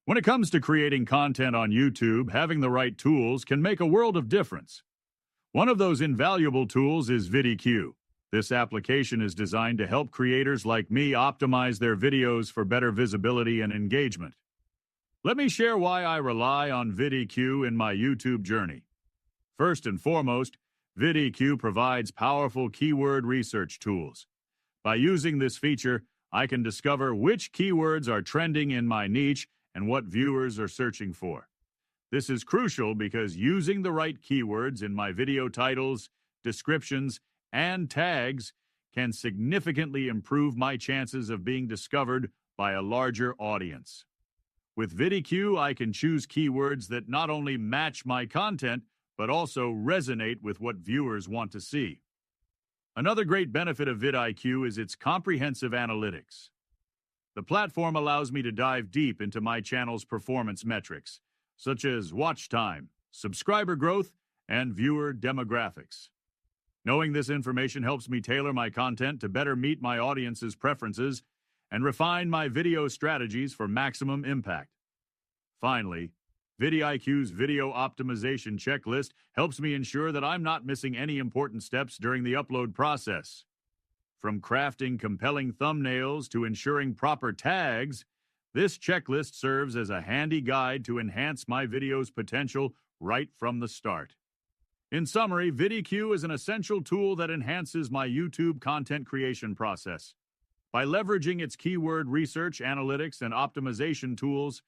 When it comes to creating content on YouTube, having the right tools can make a world of difference. One of those invaluable tools is VIDIQ. This application is designed to help creators like me optimize their videos for better visibility and engagement. Let me share why I rely on VIDIQ in my YouTube journey. First and foremost, VIDIQ provides powerful keyword research tools. By using this feature, I can discover which keywords are trending in my niche and what viewers are searching for. This is crucial because using the right keywords in my video titles, descriptions, and tags can significantly improve my chances of being discovered by a larger audience. With VIDIQ, I can choose keywords that not only match my content, but also resonate with what viewers want to see. Another great benefit of VIDIQ is its comprehensive analytics. The platform allows me to dive deep into my channel's performance metrics, such as watch time, subscriber growth, and viewer demographics. Knowing this information helps me tailor my content to better meet my audience's preferences and refine my video strategies for maximum impact. Finally, VIDIQ's video optimization checklist helps me ensure that I'm not missing any important steps during the upload process. From crafting compelling thumbnails to ensuring proper tags, this checklist serves as a handy guide to enhance my video's potential right from the start. In summary, VIDIQ is an essential tool that enhances my YouTube content creation process. By leveraging its keyword research, analytics, and optimization tools,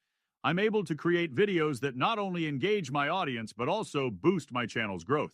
I'm able to create videos that not only engage my audience but also boost my channel's growth.